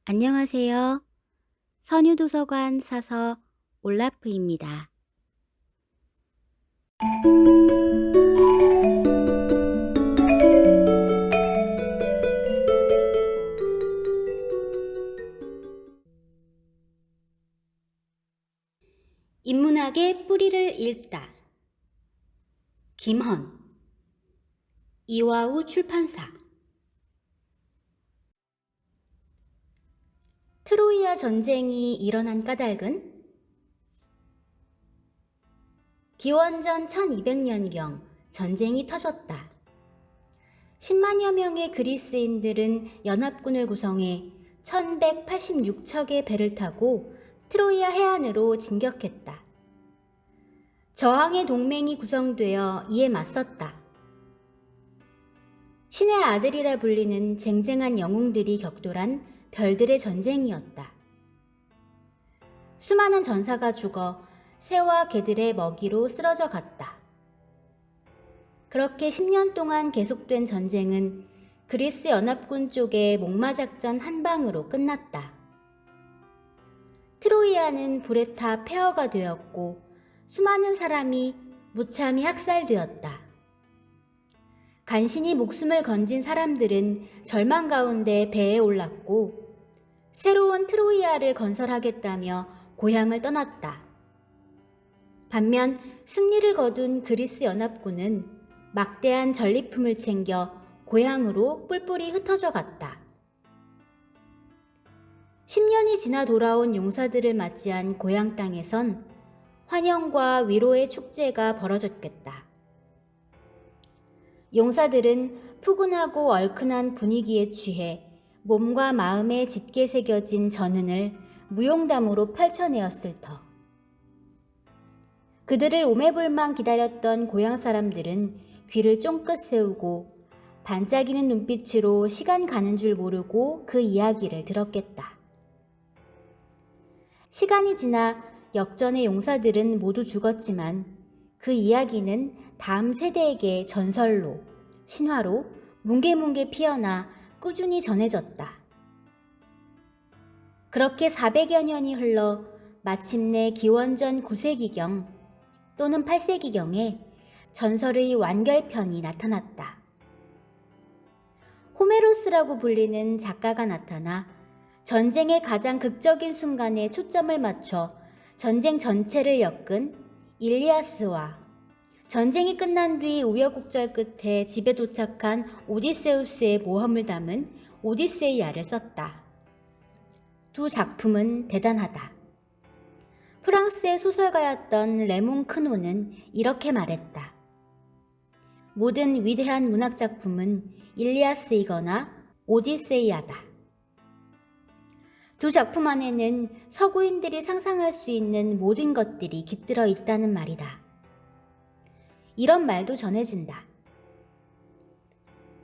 안녕하세요. 선유도서관 사서 올라프입니다. 인문학의 뿌리를 읽다. 김헌. 이화우 출판사. 트로이아 전쟁이 일어난 까닭은 기원전 1200년경 전쟁이 터졌다. 10만여 명의 그리스인들은 연합군을 구성해 1186척의 배를 타고 트로이아 해안으로 진격했다. 저항의 동맹이 구성되어 이에 맞섰다. 신의 아들이라 불리는 쟁쟁한 영웅들이 격돌한 별들의 전쟁이었다. 수많은 전사가 죽어 새와 개들의 먹이로 쓰러져 갔다. 그렇게 10년 동안 계속된 전쟁은 그리스 연합군 쪽의 목마작전 한 방으로 끝났다. 트로이아는 불에 타 폐허가 되었고 수많은 사람이 무참히 학살되었다. 간신히 목숨을 건진 사람들은 절망 가운데 배에 올랐고 새로운 트로이아를 건설하겠다며 고향을 떠났다. 반면 승리를 거둔 그리스 연합군은 막대한 전리품을 챙겨 고향으로 뿔뿔이 흩어져 갔다. 10년이 지나 돌아온 용사들을 맞이한 고향 땅에선 환영과 위로의 축제가 벌어졌겠다. 용사들은 푸근하고 얼큰한 분위기에 취해 몸과 마음에 짙게 새겨진 전은을 무용담으로 펼쳐내었을 터. 그들을 오매불망 기다렸던 고향 사람들은 귀를 쫑긋 세우고 반짝이는 눈빛으로 시간 가는 줄 모르고 그 이야기를 들었겠다. 시간이 지나 역전의 용사들은 모두 죽었지만 그 이야기는 다음 세대에게 전설로, 신화로 뭉게뭉게 피어나 꾸준히 전해졌다. 그렇게 400여 년이 흘러 마침내 기원전 9세기경 또는 8세기경에 전설의 완결편이 나타났다. 호메로스라고 불리는 작가가 나타나 전쟁의 가장 극적인 순간에 초점을 맞춰 전쟁 전체를 엮은 일리아스와 전쟁이 끝난 뒤 우여곡절 끝에 집에 도착한 오디세우스의 모험을 담은 오디세이아를 썼다. 두 작품은 대단하다. 프랑스의 소설가였던 레몽 크노는 이렇게 말했다. 모든 위대한 문학작품은 일리아스이거나 오디세이아다. 두 작품 안에는 서구인들이 상상할 수 있는 모든 것들이 깃들어 있다는 말이다. 이런 말도 전해진다.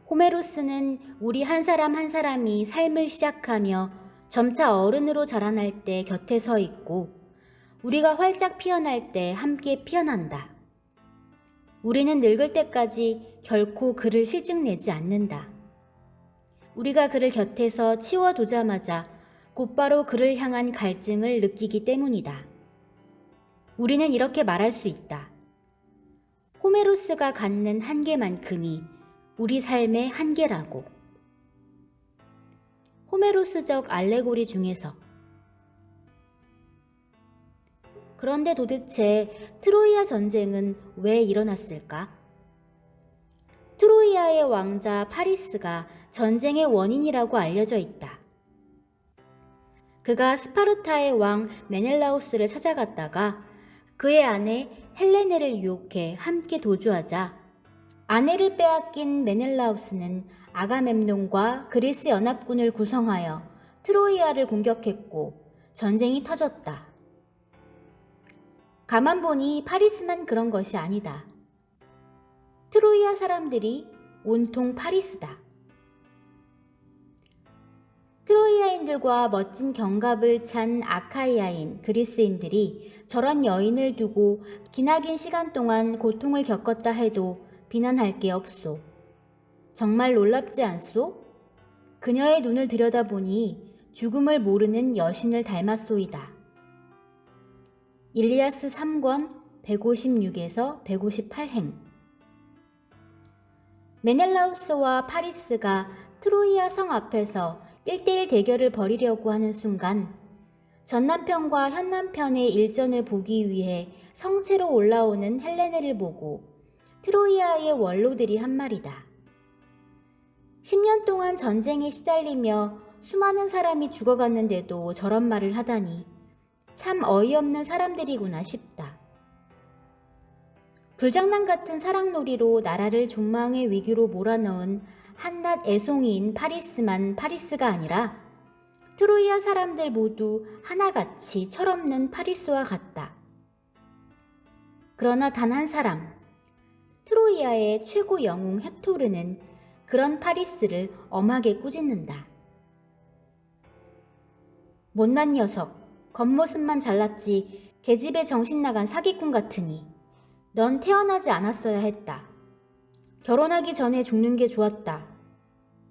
호메로스는 우리 한 사람 한 사람이 삶을 시작하며 점차 어른으로 자라날 때 곁에 서 있고 우리가 활짝 피어날 때 함께 피어난다. 우리는 늙을 때까지 결코 그를 실증내지 않는다. 우리가 그를 곁에서 치워두자마자 곧바로 그를 향한 갈증을 느끼기 때문이다. 우리는 이렇게 말할 수 있다. 호메로스가 갖는 한계만큼이 우리 삶의 한계라고. 호메로스적 알레고리 중에서. 그런데 도대체 트로이아 전쟁은 왜 일어났을까? 트로이아의 왕자 파리스가 전쟁의 원인이라고 알려져 있다. 그가 스파르타의 왕 메넬라우스를 찾아갔다가 그의 아내 헬레네를 유혹해 함께 도주하자 아내를 빼앗긴 메넬라우스는 아가멤논과 그리스 연합군을 구성하여 트로이아를 공격했고 전쟁이 터졌다. 가만 보니 파리스만 그런 것이 아니다. 트로이아 사람들이 온통 파리스다. 트로이아인들과 멋진 경갑을 찬 아카이아인 그리스인들이 저런 여인을 두고 기나긴 시간 동안 고통을 겪었다 해도 비난할 게 없소. 정말 놀랍지 않소? 그녀의 눈을 들여다보니 죽음을 모르는 여신을 닮았소이다. 일리아스 3권 156에서 158행. 메넬라우스와 파리스가 트로이아 성 앞에서 1대1 대결을 벌이려고 하는 순간 전남편과 현남편의 일전을 보기 위해 성체로 올라오는 헬레네를 보고 트로이아의 원로들이 한 말이다. 10년 동안 전쟁에 시달리며 수많은 사람이 죽어갔는데도 저런 말을 하다니 참 어이없는 사람들이구나 싶다. 불장난 같은 사랑놀이로 나라를 존망의 위기로 몰아넣은 한낱 애송이인 파리스만 파리스가 아니라 트로이아 사람들 모두 하나같이 철없는 파리스와 같다. 그러나 단 한 사람, 트로이아의 최고 영웅 헥토르는 그런 파리스를 엄하게 꾸짖는다. 못난 녀석, 겉모습만 잘났지 계집애 정신 나간 사기꾼 같으니 넌 태어나지 않았어야 했다. 결혼하기 전에 죽는 게 좋았다.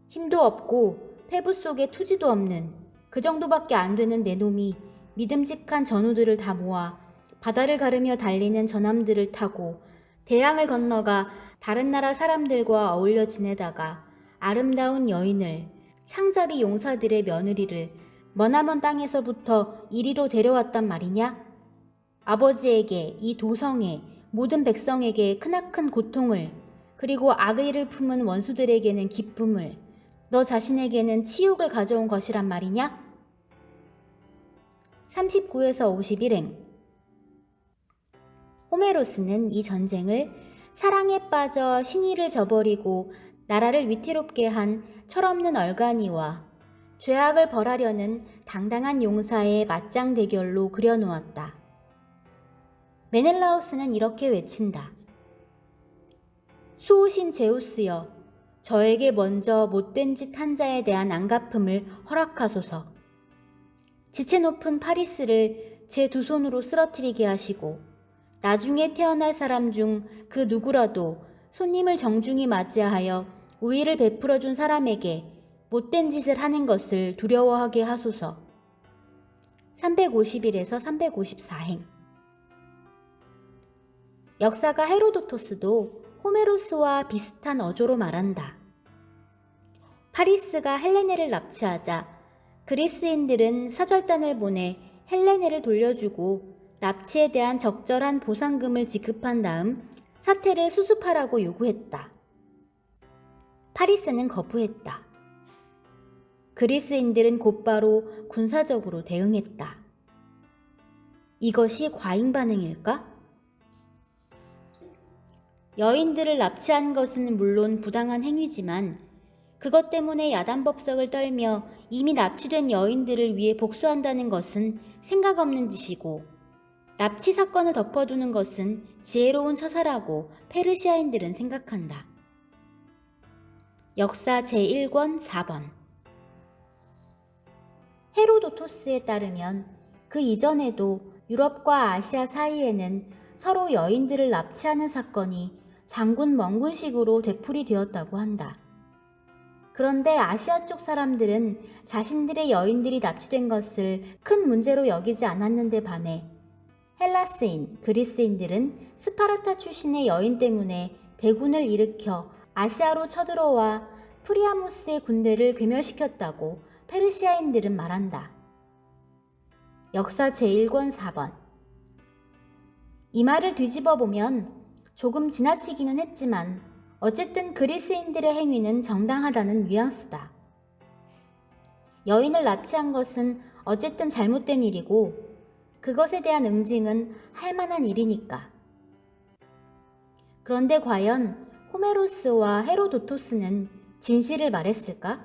힘도 없고 폐부 속에 투지도 없는 그 정도밖에 안 되는 내 놈이 믿음직한 전우들을 다 모아 바다를 가르며 달리는 전함들을 타고 대양을 건너가 다른 나라 사람들과 어울려 지내다가 아름다운 여인을, 창잡이 용사들의 며느리를 머나먼 땅에서부터 이리로 데려왔단 말이냐? 아버지에게, 이 도성에, 모든 백성에게 크나큰 고통을, 그리고 악의를 품은 원수들에게는 기쁨을, 너 자신에게는 치욕을 가져온 것이란 말이냐? 39에서 51행. 호메로스는 이 전쟁을 사랑에 빠져 신의를 저버리고 나라를 위태롭게 한 철없는 얼간이와 죄악을 벌하려는 당당한 용사의 맞짱 대결로 그려놓았다. 메넬라우스는 이렇게 외친다. 수호신 제우스여, 저에게 먼저 못된 짓 한 자에 대한 안갚음을 허락하소서. 지체 높은 파리스를 제 두 손으로 쓰러뜨리게 하시고 나중에 태어날 사람 중 그 누구라도 손님을 정중히 맞이하여 우위를 베풀어준 사람에게 못된 짓을 하는 것을 두려워하게 하소서. 351에서 354행. 역사가 헤로도토스도 호메로스와 비슷한 어조로 말한다. 파리스가 헬레네를 납치하자 그리스인들은 사절단을 보내 헬레네를 돌려주고 납치에 대한 적절한 보상금을 지급한 다음 사태를 수습하라고 요구했다. 파리스는 거부했다. 그리스인들은 곧바로 군사적으로 대응했다. 이것이 과잉 반응일까? 여인들을 납치한 것은 물론 부당한 행위지만 그것 때문에 야단법석을 떨며 이미 납치된 여인들을 위해 복수한다는 것은 생각 없는 짓이고 납치 사건을 덮어두는 것은 지혜로운 처사라고 페르시아인들은 생각한다. 역사 제1권 4번. 헤로도토스에 따르면 그 이전에도 유럽과 아시아 사이에는 서로 여인들을 납치하는 사건이 장군 멍군식으로 되풀이되었다고 한다. 그런데 아시아 쪽 사람들은 자신들의 여인들이 납치된 것을 큰 문제로 여기지 않았는데 반해 헬라스인, 그리스인들은 스파르타 출신의 여인 때문에 대군을 일으켜 아시아로 쳐들어와 프리아모스의 군대를 괴멸시켰다고 페르시아인들은 말한다. 역사 제1권 4번. 이 말을 뒤집어 보면 조금 지나치기는 했지만 어쨌든 그리스인들의 행위는 정당하다는 뉘앙스다. 여인을 납치한 것은 어쨌든 잘못된 일이고 그것에 대한 응징은 할 만한 일이니까. 그런데 과연 호메로스와 헤로도토스는 진실을 말했을까?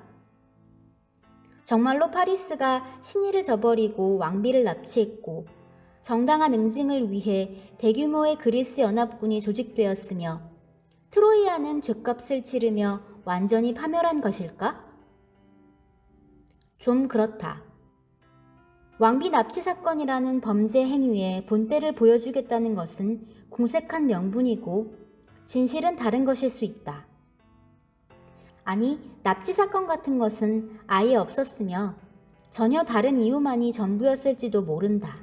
정말로 파리스가 신의를 저버리고 왕비를 납치했고 정당한 응징을 위해 대규모의 그리스 연합군이 조직되었으며 트로이아는 죗값을 치르며 완전히 파멸한 것일까? 좀 그렇다. 왕비 납치 사건이라는 범죄 행위의 본때를 보여주겠다는 것은 궁색한 명분이고 진실은 다른 것일 수 있다. 아니, 납치 사건 같은 것은 아예 없었으며 전혀 다른 이유만이 전부였을지도 모른다.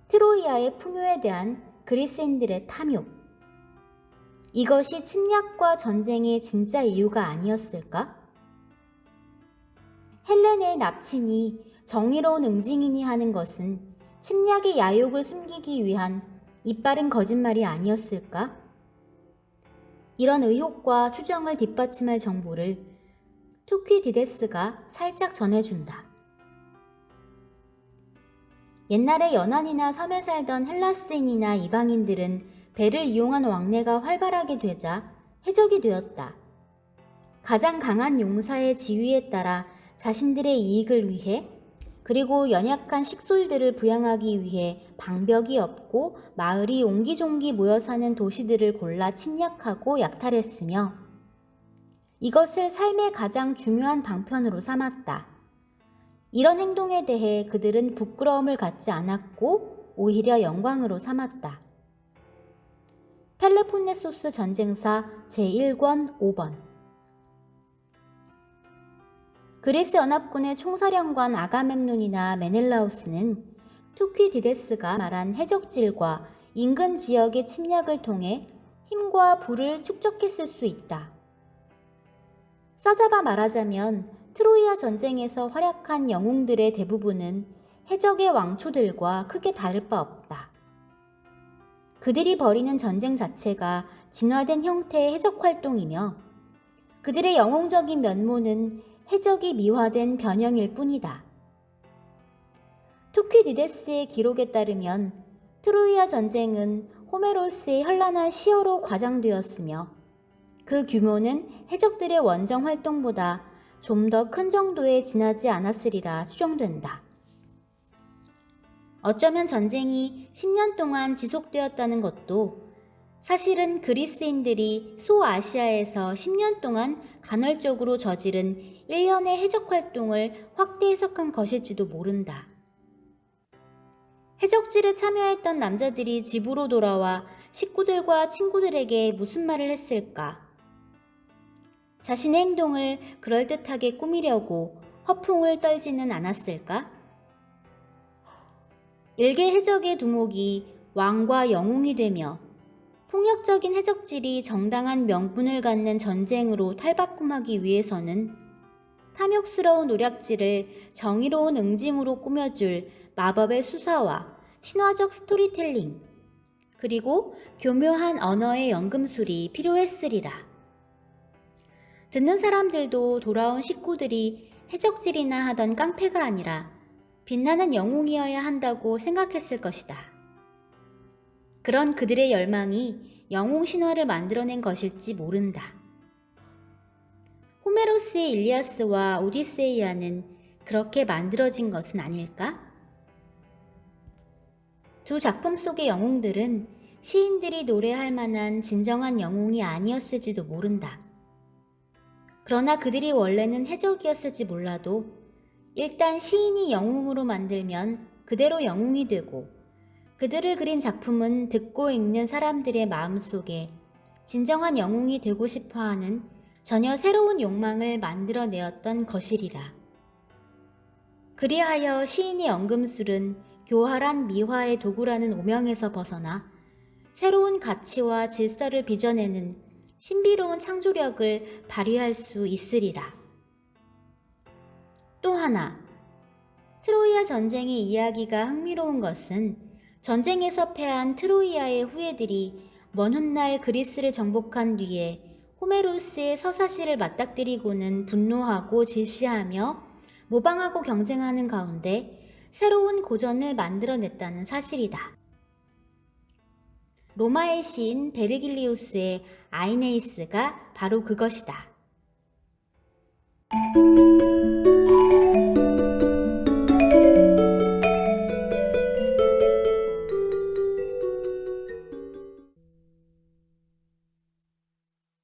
트로이아의 풍요에 대한 그리스인들의 탐욕. 이것이 침략과 전쟁의 진짜 이유가 아니었을까? 헬렌의 납치니 정의로운 응징이니 하는 것은 침략의 야욕을 숨기기 위한 이빠른 거짓말이 아니었을까? 이런 의혹과 추정을 뒷받침할 정보를 투퀴디데스가 살짝 전해준다. 옛날에 연안이나 섬에 살던 헬라스인이나 이방인들은 배를 이용한 왕래가 활발하게 되자 해적이 되었다. 가장 강한 용사의 지휘에 따라 자신들의 이익을 위해 그리고 연약한 식솔들을 부양하기 위해 방벽이 없고 마을이 옹기종기 모여 사는 도시들을 골라 침략하고 약탈했으며 이것을 삶의 가장 중요한 방편으로 삼았다. 이런 행동에 대해 그들은 부끄러움을 갖지 않았고 오히려 영광으로 삼았다. 펠레폰네소스 전쟁사 제1권 5번. 그리스 연합군의 총사령관 아가멤논이나 메넬라우스는 투퀴디데스가 말한 해적질과 인근 지역의 침략을 통해 힘과 부를 축적했을 수 있다. 싸잡아 말하자면 트로이아 전쟁에서 활약한 영웅들의 대부분은 해적의 왕초들과 크게 다를 바 없다. 그들이 벌이는 전쟁 자체가 진화된 형태의 해적 활동이며 그들의 영웅적인 면모는 해적이 미화된 변형일 뿐이다. 투퀴디데스의 기록에 따르면 트로이아 전쟁은 호메로스의 현란한 시어로 과장되었으며 그 규모는 해적들의 원정 활동보다 좀 더 큰 정도에 지나지 않았으리라 추정된다. 어쩌면 전쟁이 10년 동안 지속되었다는 것도 사실은 그리스인들이 소아시아에서 10년 동안 간헐적으로 저지른 일련의 해적 활동을 확대 해석한 것일지도 모른다. 해적질에 참여했던 남자들이 집으로 돌아와 식구들과 친구들에게 무슨 말을 했을까? 자신의 행동을 그럴듯하게 꾸미려고 허풍을 떨지는 않았을까? 일개 해적의 두목이 왕과 영웅이 되며 폭력적인 해적질이 정당한 명분을 갖는 전쟁으로 탈바꿈하기 위해서는 탐욕스러운 노략질을 정의로운 응징으로 꾸며줄 마법의 수사와 신화적 스토리텔링, 그리고 교묘한 언어의 연금술이 필요했으리라. 듣는 사람들도 돌아온 식구들이 해적질이나 하던 깡패가 아니라 빛나는 영웅이어야 한다고 생각했을 것이다. 그런 그들의 열망이 영웅 신화를 만들어낸 것일지 모른다. 호메로스의 일리아스와 오디세이아는 그렇게 만들어진 것은 아닐까? 두 작품 속의 영웅들은 시인들이 노래할 만한 진정한 영웅이 아니었을지도 모른다. 그러나 그들이 원래는 해적이었을지 몰라도 일단 시인이 영웅으로 만들면 그대로 영웅이 되고 그들을 그린 작품은 듣고 읽는 사람들의 마음속에 진정한 영웅이 되고 싶어하는 전혀 새로운 욕망을 만들어내었던 것이리라. 그리하여 시인의 연금술은 교활한 미화의 도구라는 오명에서 벗어나 새로운 가치와 질서를 빚어내는 신비로운 창조력을 발휘할 수 있으리라. 또 하나, 트로이아 전쟁의 이야기가 흥미로운 것은 전쟁에서 패한 트로이아의 후예들이 먼 훗날 그리스를 정복한 뒤에 호메로스의 서사시를 맞닥뜨리고는 분노하고 질시하며 모방하고 경쟁하는 가운데 새로운 고전을 만들어냈다는 사실이다. 로마의 시인 베르길리우스의 아이네이스가 바로 그것이다.